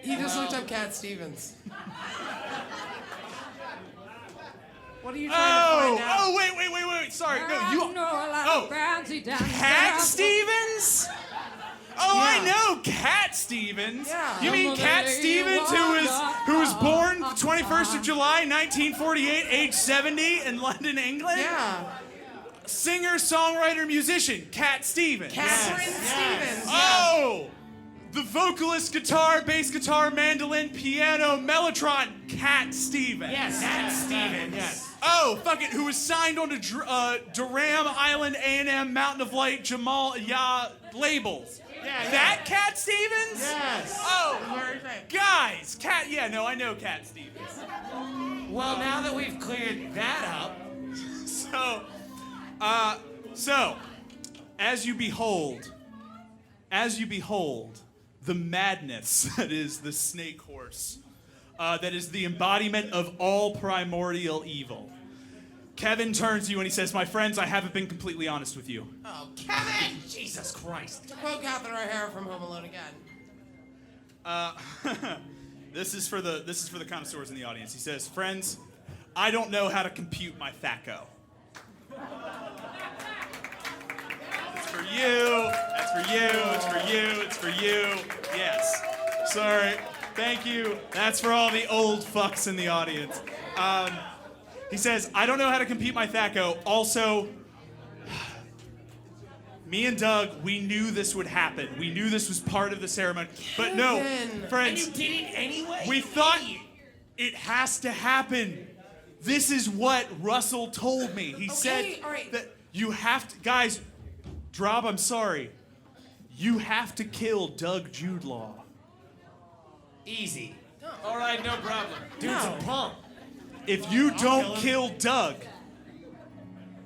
He just looked up Cat Stevens. What are you trying to find out? Oh, wait. Sorry. No, I you. know a lot Oh, of bouncy down Cat south. Stevens? Oh, I know Cat Stevens. Yeah. You mean Cat Stevens, who was born the 21st of July, 1948, age 70 in London, England? Yeah. Singer, songwriter, musician, Cat Stevens. Catherine Stevens. Oh! The vocalist, guitar, bass guitar, mandolin, piano, mellotron, Cat Stevens. Yes, Cat Stevens. Yes. Oh, fuck it, who was signed on to Durham Island, A&M, Mountain of Light, Jamal labels. Yeah. That Cat Stevens? Yes. Oh, Very famous. guys, I know Cat Stevens. Well, now that we've cleared that up, So, as you behold as you behold the madness that is the snake horse, that is the embodiment of all primordial evil, Kevin turns to you and he says, "My friends, I haven't been completely honest with you." Oh, Kevin! Jesus Christ. To quote Catherine O'Hara from Home Alone again. This is for the connoisseurs in the audience. He says, "Friends, I don't know how to compute my THACO." It's for you. That's for you. It's for you. It's for you. Yes. Sorry. Thank you. That's for all the old fucks in the audience. He says, "I don't know how to compute my THACO. Also, me and Doug, we knew this would happen. We knew this was part of the ceremony. But no, Kevin. friends, And you did it anyway? we thought it has to happen. This is what Russell told me. He said all right. that you have to, guys, Drob, I'm sorry. You have to kill Doug Jude Law. Easy. All right, no problem. Dude's No. a punk. If you don't kill Doug,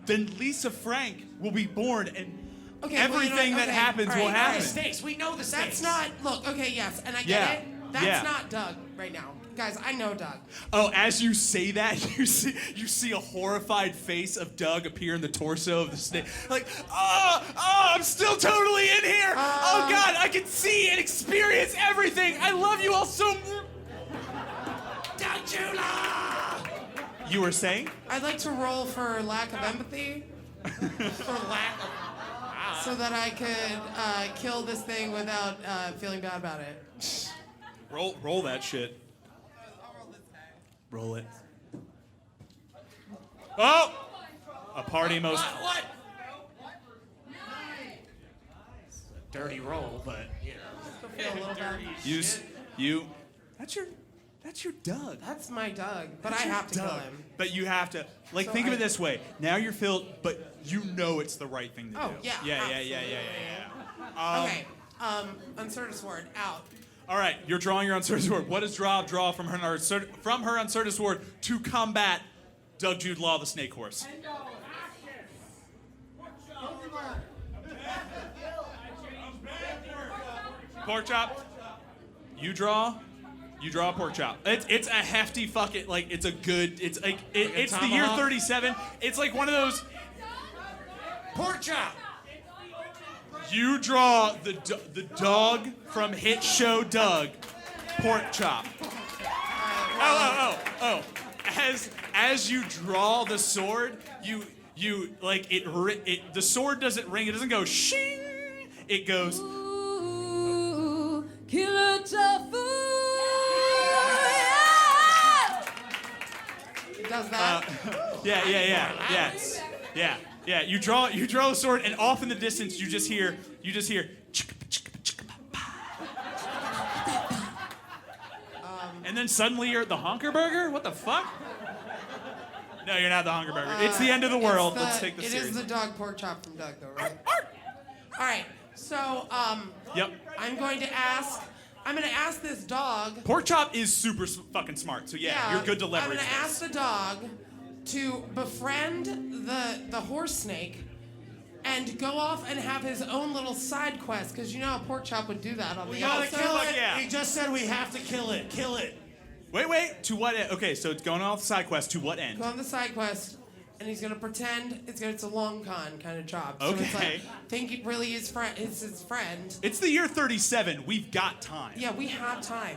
then Lisa Frank will be born and Okay, well, everything you know what? that Okay, happens all will right, happen. The stakes. We know the That's stakes. not. Look, okay, yes, and I get Yeah, it. That's yeah. not Doug right now, guys. I know Doug. Oh, as you say that, you see a horrified face of Doug appear in the torso of the snake. Like, I'm still totally in here. Oh God, I can see and experience everything. I love you all so much. Doug Jula! You were saying? I'd like to roll for lack of empathy, For lack of... so that I could kill this thing without feeling bad about it. Roll that shit. Roll it. Oh! A party most. What? Dirty roll, but, you know. Feel a little bad. You. That's your Doug. That's my Doug, but I have to kill him. But you have to, like, So think of I- it this way. Now you're filled, but you know it's the right thing to Oh, do. yeah, Yeah. Okay, uncertain sword out. All right, you're drawing your uncertain sword. What does Drob draw from her uncertain sword to combat Doug Jude Law, the snake horse? Pork chop. You draw a pork chop. It's a hefty fucking, like, it's a good, it's like, it's the year tomahawk? 37. It's like one of those, Pork chop! you draw the dog from hit show Doug, pork chop. Oh. As you draw the sword, you like it the sword doesn't ring, it doesn't go shing, it goes, Ooh, killer tofu. It does that. yeah. You draw the sword, and off in the distance you just hear and then suddenly you're at the Honker Burger? What the fuck? No, you're not the Honker Burger. It's the end of the world. Let's take this It seriously. is the dog pork chop from Doug, though, right? All right. So, Yep. I'm going to ask this dog. Pork chop is super fucking smart. So yeah, you're good to leverage. I'm going to ask the dog to befriend the horse snake and go off and have his own little side quest, because you know how pork chop would do that on We the gotta outside. kill it. yeah. He just said we have to kill it. Kill it. Wait. To what end? Okay, so it's going off the side quest. To what end? Go on the side quest, and he's gonna pretend it's a long con kind of job. So it's Okay. like, think it really is his friend. It's the year 37. We've got time. Yeah, we have time.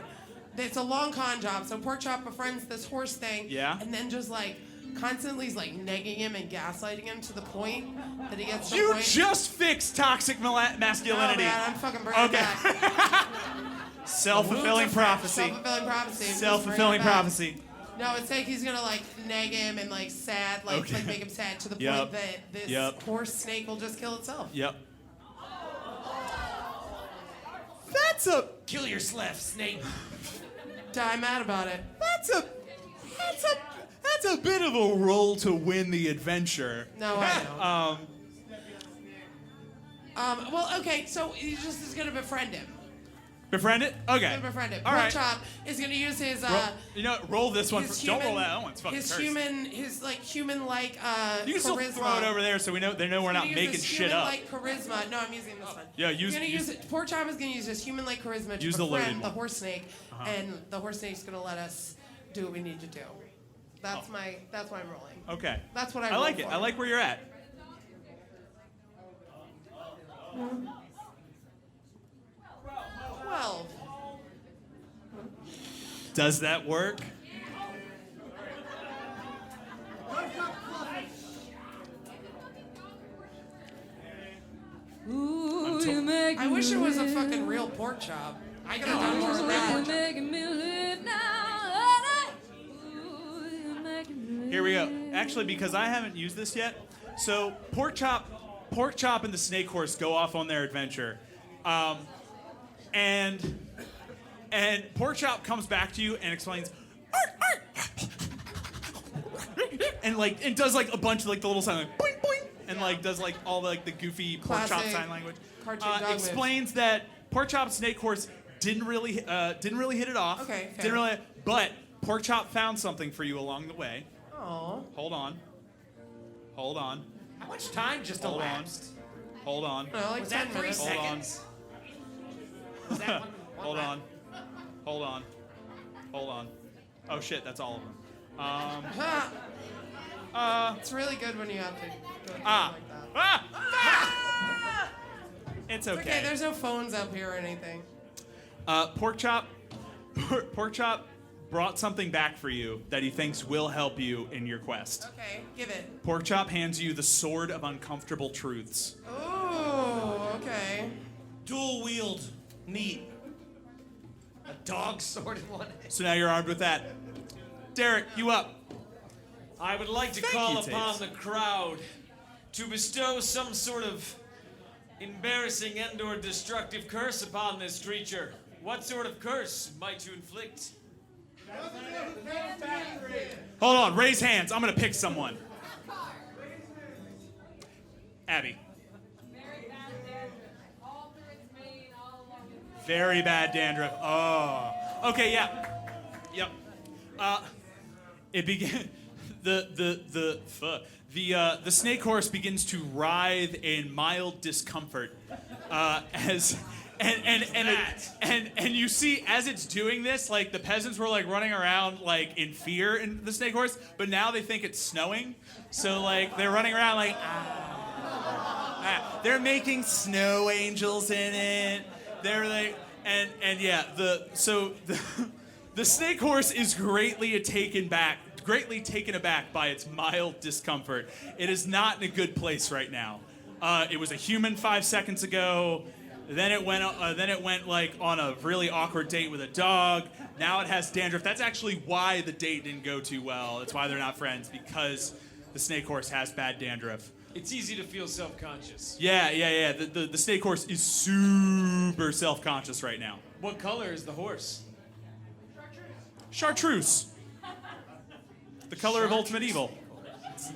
It's a long con job. So pork chop befriends this horse thing. Yeah. And then just like constantly is like negging him and gaslighting him to the point that he gets to the You point. just fixed toxic masculinity. Oh, man, I'm fucking bringing it Okay. back. Self-fulfilling prophecy. Self-fulfilling prophecy. Just Self-fulfilling bring it back. prophecy. No, it's like he's gonna like neg him and like sad, like, Okay. like make him sad to the Yep. point that this Yep. horse snake will just kill itself. Yep. That's a Kill your slef, snake. Die mad about it. that's a bit of a role to win the adventure. No, I know. Well, okay, so he just is gonna befriend him. Befriend it? Okay. Gonna befriend it. All Pork right. chop is gonna use his Roll this one. his Don't roll that. That one's fucking his cursed. human-like You can still charisma. throw it over there so they know we're not making shit up. Human-like charisma. No, I'm using this one. Yeah, He's gonna use it. Pork chop is gonna use his human-like charisma to Use the loaded befriend the one. horse snake, and the horse snake's gonna let us do what we need to do. That's why I'm rolling. Okay. That's what I I like roll it. for. I like where you're at. 12. Does that work? Ooh, you make I wish it was a fucking real pork chop. I could have done more with that pork chop. making me live now. Ooh, you're making me Here we go. Actually, because I haven't used this yet, so Pork Chop and the Snake Horse go off on their adventure, and Pork Chop comes back to you and explains, and does like a bunch of like the little sound like boing boing, and like does like all the, like the goofy Pork Chop Classic sign language. cartoon dog moves. Explains that Pork Chop and Snake Horse didn't really hit it off. Okay, fair. Didn't really, but Pork Chop found something for you along the way. Aw. Hold on. How much time just Hold on. elapsed? Hold on. No, like Was 10 that 3 minutes. Hold on. seconds? Was that one Hold lap? on. Hold on. Oh shit, that's all of them. It's really good when you have to do it Ah. like that. Ah! It's Okay, okay. there's no phones up here or anything. Pork Chop brought something back for you that he thinks will help you in your quest. Okay, give it. Pork Chop hands you the Sword of Uncomfortable Truths. Ooh, okay. Dual wield. Neat. A dog sword in one hand. So now you're armed with that. Derek, you up. I would like to Thank call you, upon Taves. the crowd to bestow some sort of embarrassing and/or destructive curse upon this creature. What sort of curse might you inflict? Hold on, raise hands. I'm gonna pick someone. Abby. Very bad dandruff. Oh. Okay, yeah. Yep. It began. The snake horse begins to writhe in mild discomfort as. And you see as it's doing this, like the peasants were like running around like in fear in the snake horse, but now they think it's snowing, so like they're running around like they're making snow angels in it. They're like and yeah the snake horse is greatly taken aback by its mild discomfort. It is not in a good place right now. It was a human 5 seconds ago. Then it went like on a really awkward date with a dog. Now it has dandruff. That's actually why the date didn't go too well. That's why they're not friends, because the snake horse has bad dandruff. It's easy to feel self-conscious. Yeah. The snake horse is super self-conscious right now. What color is the horse? Chartreuse. The color of ultimate evil.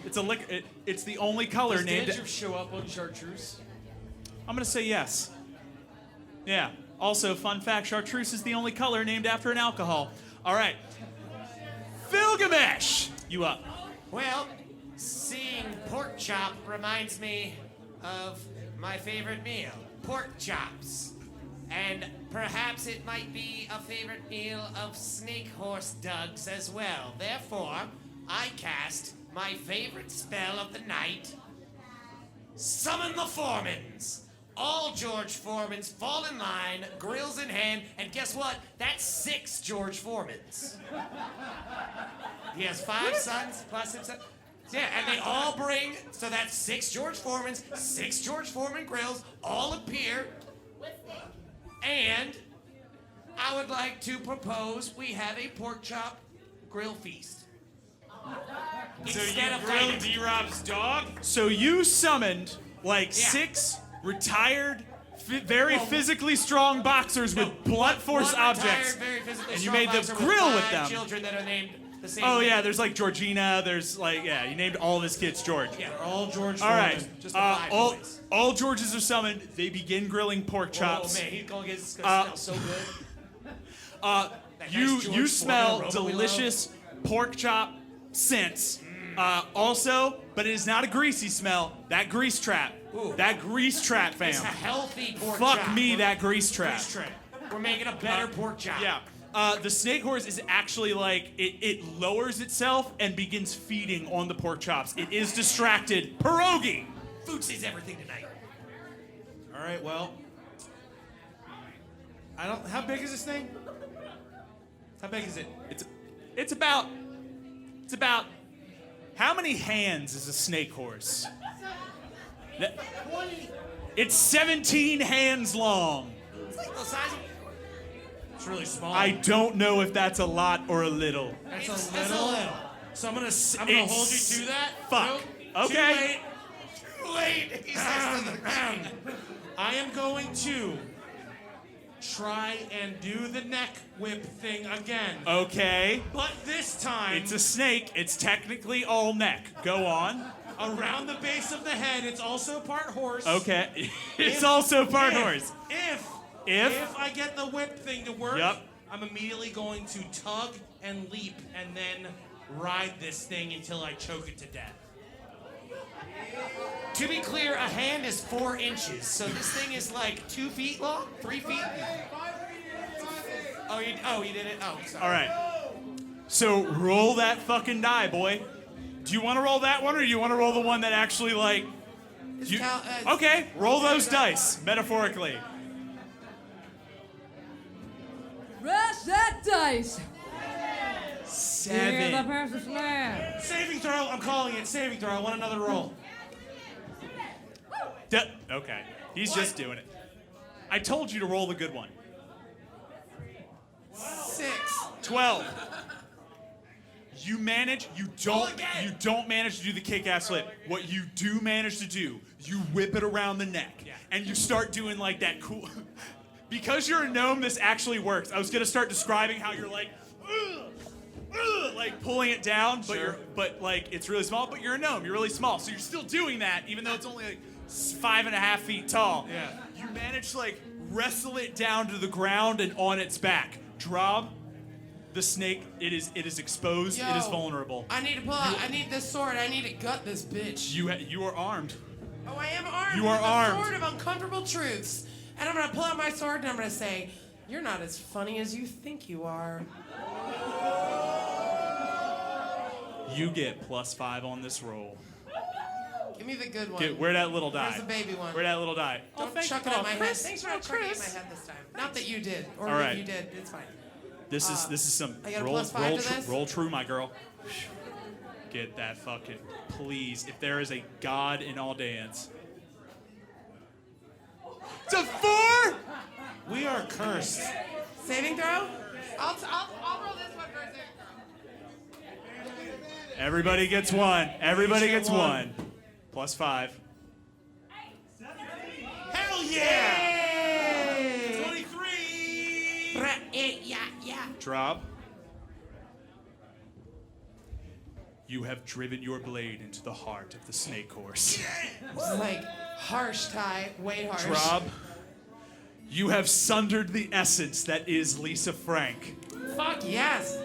It's a liquor. It's the only color Does named. dandruff show up on chartreuse? I'm gonna say yes. Yeah. Also, fun fact: chartreuse is the only color named after an alcohol. All right. Vilgamesh, you up? Well, seeing pork chop reminds me of my favorite meal, pork chops. And perhaps it might be a favorite meal of snake horse Doug's as well. Therefore, I cast my favorite spell of the night, Summon the Foremans. All George Foremans fall in line, grills in hand, and guess what? That's 6 George Foremans. He has 5 sons plus himself. Yeah, and they all bring, so that's 6 George Foremans, 6 George Foreman grills, all appear. And I would like to propose we have a pork chop grill feast. Instead of grilled fighting. D-Rob's dog? So you summoned like 6 retired, very physically strong boxers with blunt force One objects, retired, very physically and you strong made them boxer grill with 5 them. children that are named the same. Oh name. yeah, there's like Georgina. There's like you named all of his kids George. Yeah, they're all George All right. Foreman. Just the 5 all, boys. all Georges are summoned. They begin grilling pork chops. Oh man, he's gonna smell so good. That nice You George smell Foreman aroma we delicious pork chop scents. Also, but it is not a greasy smell. That grease trap. Ooh. That grease trap, fam. It's a healthy pork Fuck chop. me, that grease trap. Grease trap. We're making a better pork chop. Yeah. The snake horse is actually like, it lowers itself and begins feeding on the pork chops. It is distracted. Pierogi! Food sees everything tonight. All right, well. How big is this thing? How big is it? It's about, how many hands is a snake horse? That- It's 17 hands long. It's like the size of. It's really small. I don't know if that's a lot or a little. That's It's a little. So I'm gonna It's- hold you to that. Fuck. Nope. Okay. Too late. He says to the I am going to try and do the neck whip thing again. Okay. But this time, It's a snake. It's technically all neck. Go on. around the base of the head. It's also part horse. Okay. It's If- also part if- horse. If I get the whip thing to work, Yep. I'm immediately going to tug and leap and then ride this thing until I choke it to death. To be clear, a hand is 4 inches, so this thing is like 2 feet long, 3 feet. Oh, you did it. Oh, sorry. All right. So roll that fucking die, boy. Do you want to roll that one, or do you want to roll the one that actually like? Okay, roll those dice metaphorically. Rush that dice. Hear the 7. person slam. Saving throw. I'm calling it saving throw. I want another roll. Okay, he's just doing it. I told you to roll the good one. 6. 12. You manage. You don't manage to do the kick-ass flip. What you do manage to do, you whip it around the neck, and you start doing like that cool. Because you're a gnome, this actually works. I was gonna start describing how you're like, like pulling it down, but like it's really small. But you're a gnome. You're really small, so you're still doing that, even though it's only like 5.5 feet tall. Yeah. You manage to like wrestle it down to the ground and on its back. Drob, the snake. It is exposed. Yo, it is vulnerable. I need to pull out. I need this sword. I need to gut this bitch. You are armed. Oh, I am armed. You are with armed. A sword of uncomfortable truths. And I'm gonna pull out my sword and I'm gonna say, "You're not as funny as you think you are." You get +5 on this roll. Give me the good one. Where that little die? Where's the baby one? Where that little die? Don't chuck it at my head. Thanks for not chucking it at my head this time. Not that you did, or All if right. you did, it's fine. This is some I got a roll +5 to this? roll true, my girl. Get that fucking please. If there is a god in all dance. It's a 4. We are cursed. Saving throw? I'll roll this one for a saving throw. Everybody gets 1. Everybody Each get gets one. 1. +5. Hell yeah! Hey! 23. Yeah. Drop. You have driven your blade into the heart of the snake horse. It's like harsh, Ty. Way harsh. Drop. You have sundered the essence that is Lisa Frank. Fuck yes.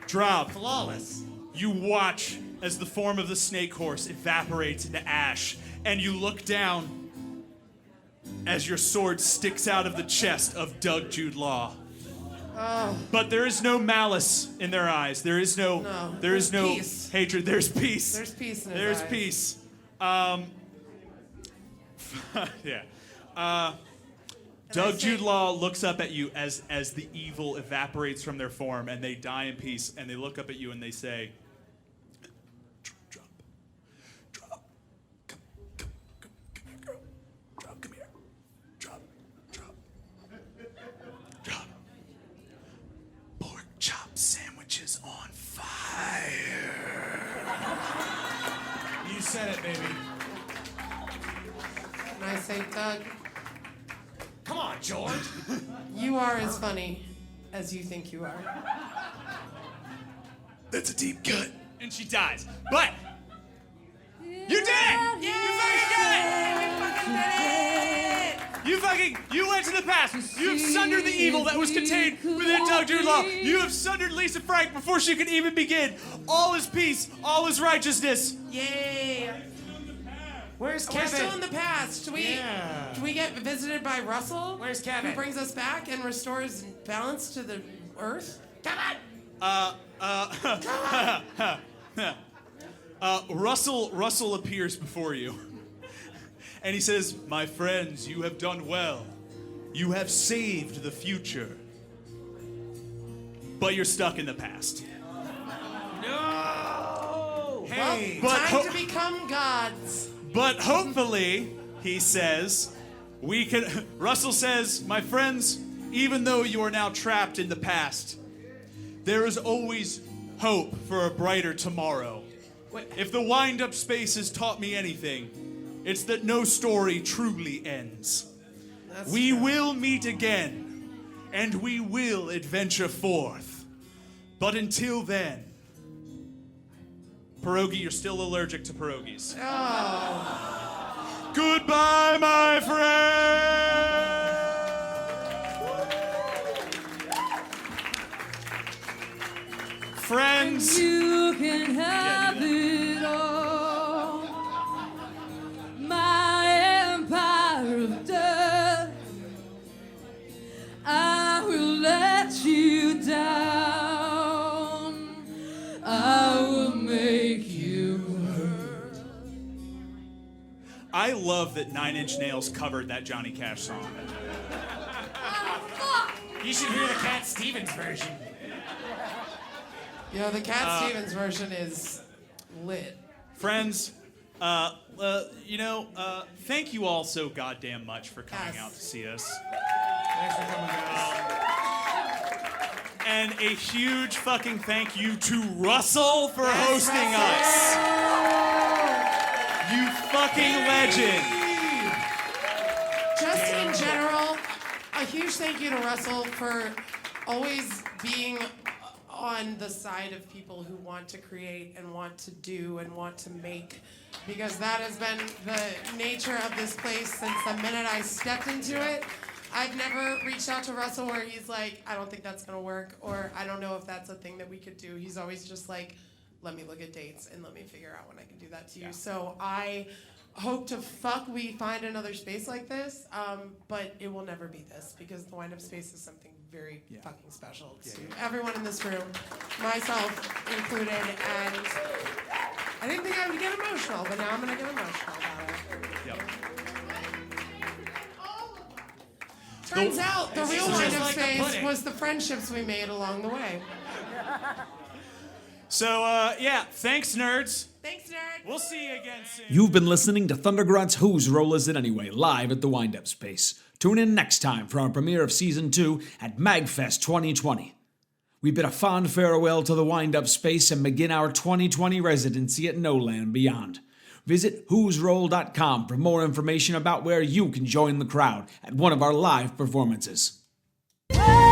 Drop. Flawless. You watch as the form of the snake horse evaporates into ash, and you look down as your sword sticks out of the chest of Doug Jude Law. Oh. But there is no malice in their eyes. There is no, No, there is there's no peace. hatred. There's peace. There's peace in his There's eyes. peace. Yeah. Doug say- Jude Law looks up at you as the evil evaporates from their form, and they die in peace. And they look up at you and they say, "Drop, come here, girl. Drop, come here. Drop. Pork chop sandwiches on fire." You said it, baby. And I say, Doug, Come on, George. you are as funny as you think you are. That's a deep cut. And she dies. But you did it! You fucking did it! You went to the past. You have sundered the evil that was contained within Dr. Law. You have sundered Lisa Frank before she could even begin. All is peace. All is righteousness. Yay! Where's We're Kevin? still in the past. Do we get visited by Russell? Where's Kevin? Who brings us back and restores balance to the earth? Kevin! Russell appears before you. And he says, "My friends, you have done well. You have saved the future. But you're stuck in the past." No! Hey, Time to become gods. But hopefully, he says, we can. Russell says, "My friends, even though you are now trapped in the past, there is always hope for a brighter tomorrow. If the wind-up space has taught me anything, it's that no story truly ends. We will meet again, and we will adventure forth. But until then, pierogi, you're still allergic to pierogies. Oh. Goodbye, my friend. Friends. You can have it all. My empire of death. I will let you down. I will make you hurt. I love that Nine Inch Nails covered that Johnny Cash song. You should hear the Cat Stevens version. You know, the Cat Stevens version is lit. Friends, thank you all so goddamn much for coming out to see us. Thanks for coming, guys. And a huge fucking thank you to Russell for hosting us. You fucking legend. Just in general, a huge thank you to Russell for always being on the side of people who want to create and want to do and want to make, because that has been the nature of this place since the minute I stepped into it. I've never reached out to Russell where he's like, I don't think that's gonna work, or I don't know if that's a thing that we could do. He's always just like, let me look at dates and let me figure out when I can do that to you. So I hope we find another space like this, but it will never be this, because the wind-up space is something very fucking special to everyone in this room, myself included, and I didn't think I would get emotional, but now I'm gonna get emotional about it. Yep. Turns out the real just wind-up like a space pudding. was the friendships we made along the way. So, thanks, nerds. Thanks, nerd. We'll see you again soon. You've been listening to Thundergrunts Whose Roll Is It Anyway, live at the Wind-Up Space. Tune in next time for our premiere of Season 2 at MagFest 2020. We bid a fond farewell to the Wind-Up Space and begin our 2020 residency at No Land Beyond. Visit whosroll.com for more information about where you can join the crowd at one of our live performances. Hey!